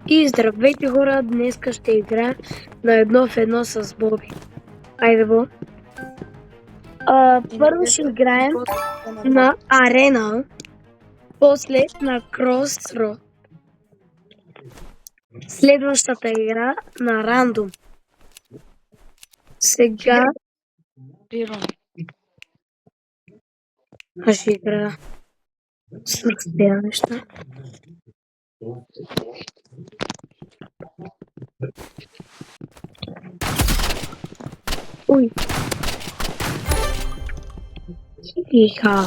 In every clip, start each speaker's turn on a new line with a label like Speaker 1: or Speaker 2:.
Speaker 1: И здравейте хора, днеска ще играя на едно в едно с Боби. Айде, Бо. Първо ще играем на арена, после на Crossroad. Следващата игра на рандом. Сега аз ще играя с тези неща. Ой. Иха.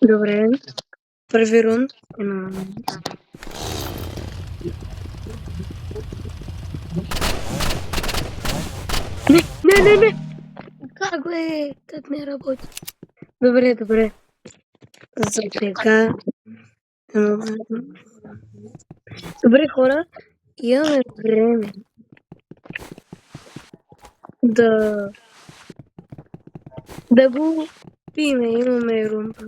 Speaker 1: Добре. Първи рунд. Не. Как бе? Так не работи. Добре. За сега. Добре, хора. Имаме време да го пиме. Имаме румба.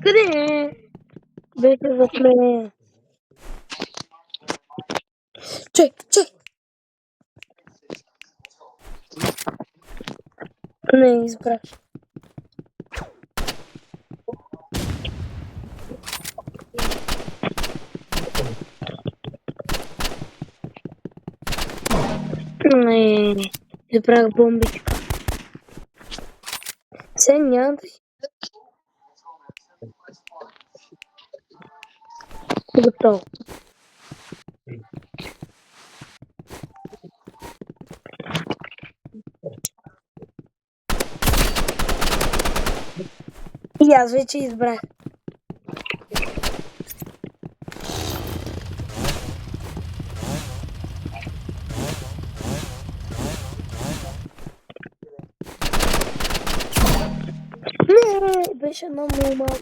Speaker 1: Къде? Беше зад мене. Чай! Не, избрах. Не, избрах бомбичка. Сега няма да си. Готово. И аз вече избрах. Не, беше много малко.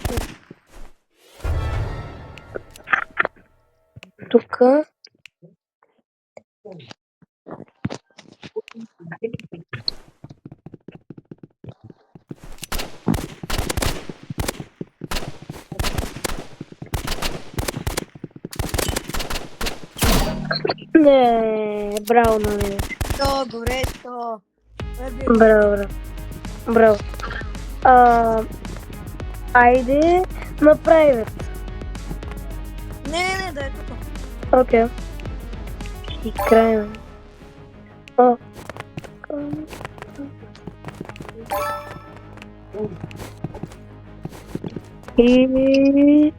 Speaker 1: Тука. Не, браво на мен.
Speaker 2: Добре, то.
Speaker 1: Браво. Айде на private.
Speaker 2: Не, да е тук.
Speaker 1: Окей. И крайно. О. И...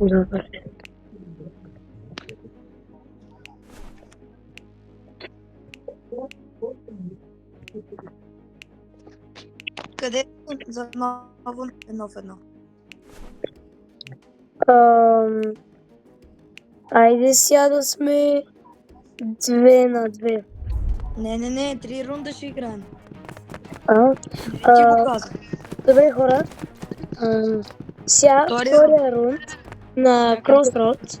Speaker 1: Добре.
Speaker 2: Къде за ново едно в едно?
Speaker 1: Айде сега да сме 2 на 2.
Speaker 2: Не, 3 рунда ще играем.
Speaker 1: Ти
Speaker 2: го каза.
Speaker 1: Добре, хора. Сега втория рунд на Crossroads.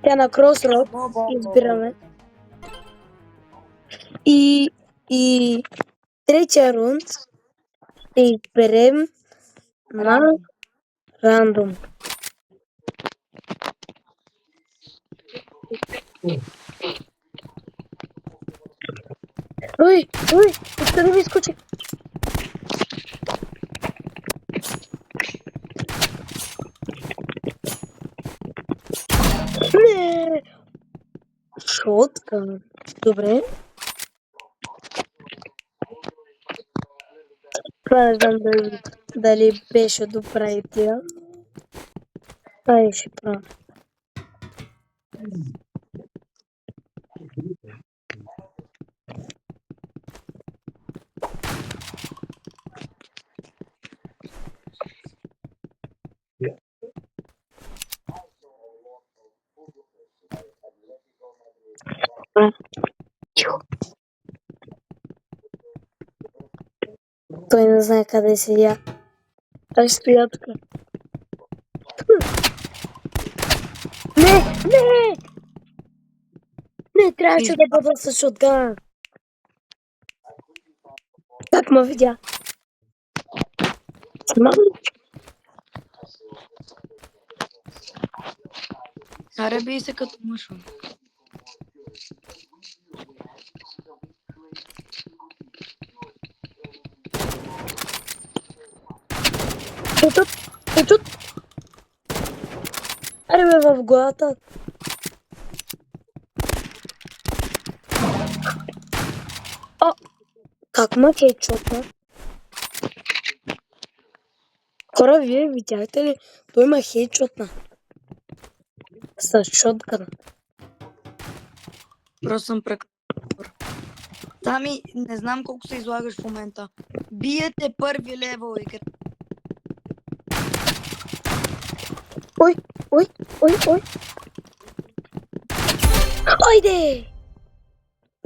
Speaker 1: Тя на Crossroads избираме. И третия рунд ще изберем на рандом. Ой, откъде ми изкочи? Не! Шотка. Добре. Това не знам дали беше добра идея. Ай, ще правя. Добре. Тихо. Той не знае къде седя. Аз стоя тук. Не, не! Не, трябваше да бъда с шотгана. Как ме видя? Знам.
Speaker 2: Аре бий се като мъж.
Speaker 1: Тут. Аре бе, в главата. О! Как ме хедшотна? Хора, вие видяхте ли? Той ме хедшотна. С шотгана.
Speaker 2: Просто съм прекъснал. Сами, не знам колко се излагаш в момента. Биете първи левел игра.
Speaker 1: Ой. Айде!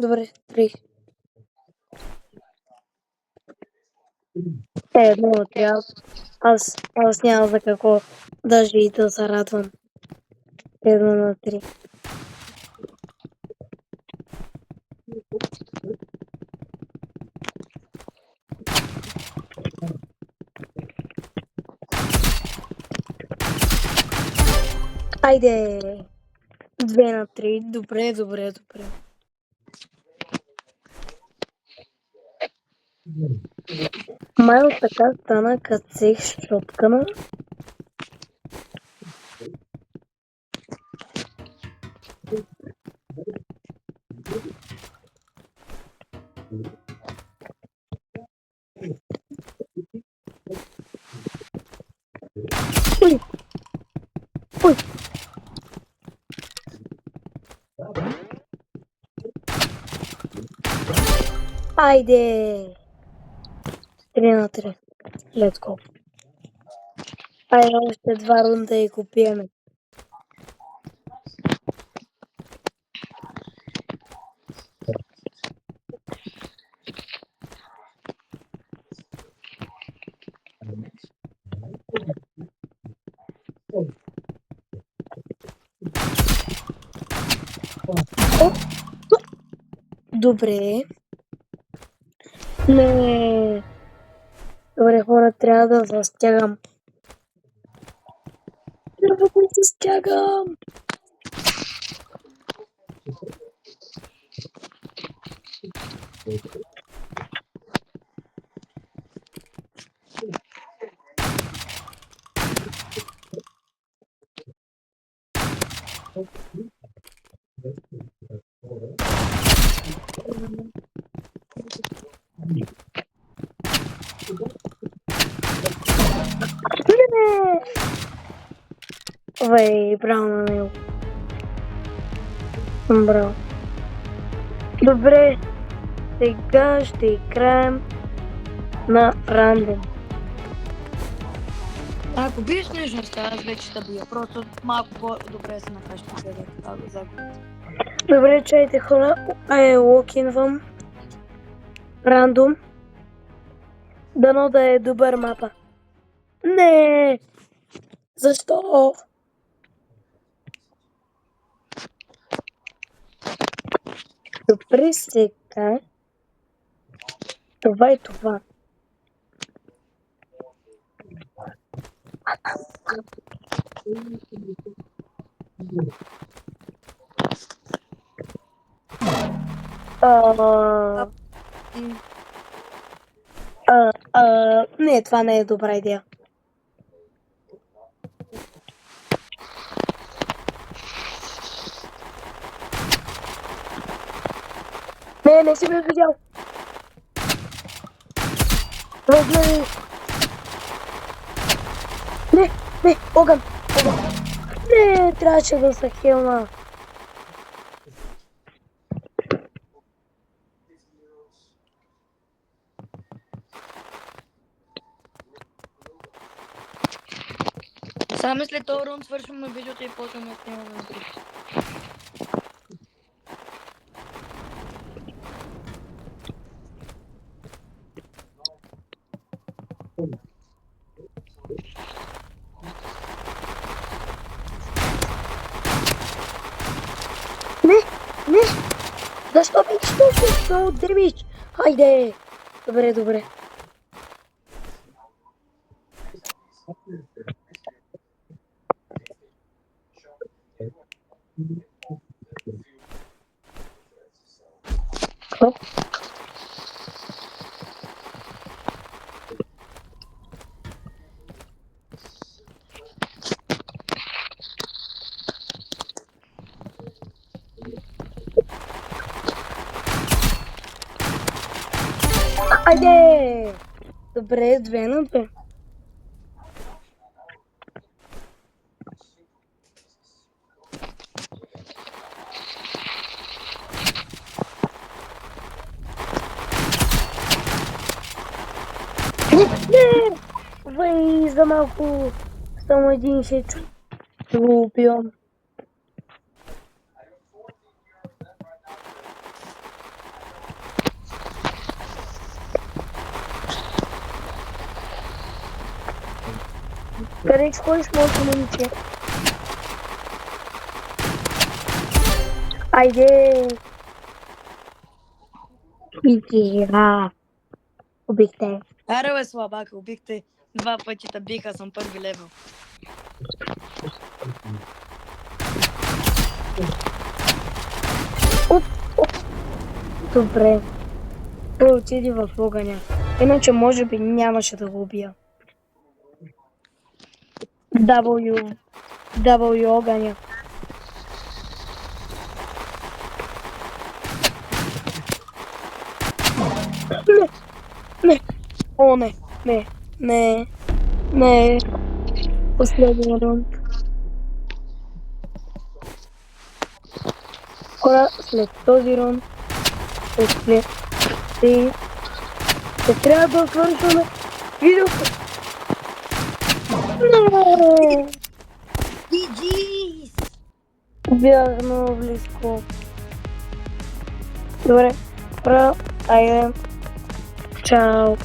Speaker 1: Добре, 3. Едно трябва. Аз няма за какво даже и да се радвам. 1-3. Айде! 2-3. Добре. Май от така стана, като взех шоткана. Ой! Айде! 3-3. Let's go. Айде още 2 рунда и го пиеме. Добре. Не. Добре, хора, трябва да застягам. Трябва да застягам. Не. Вей, браво на него. Браво. Добре, сега ще играем на рандом.
Speaker 2: Ако биеш нежността, аз вече ще бия. Просто малко по-добре се накажеш победа.
Speaker 1: Добре, чайте хора, локинвам рандом. Дано да е добър мапа. Не! Защо? Добре, сега. Това и това. Не, това не е добра идея. Не си ме видял. Не, огън. Не, трябваше да се хилна.
Speaker 2: Само след този рунд свършваме видеото и почваме да снимаме на друг.
Speaker 1: Защо бич толкова много дебич? Хайде! Добре, добре. Оп. Хайде! Добре, 2-2. Не! Вей, за малко. Само един хит. Ще го убивам. Къде ще ходиш, моето момиче? Айде! Игра! Убихте.
Speaker 2: Аре бе, слабака, убихте. 2 пъти те биха, съм първи левел.
Speaker 1: Добре. Той отиди в огъня. Иначе може би нямаше да го убия. W огъня. Не. О, не. Последния рунд. Хора, след този рунд, след трябва да свършваме видеото. Не!
Speaker 2: GG's!
Speaker 1: Бях много близко. Добре, айде. Чао.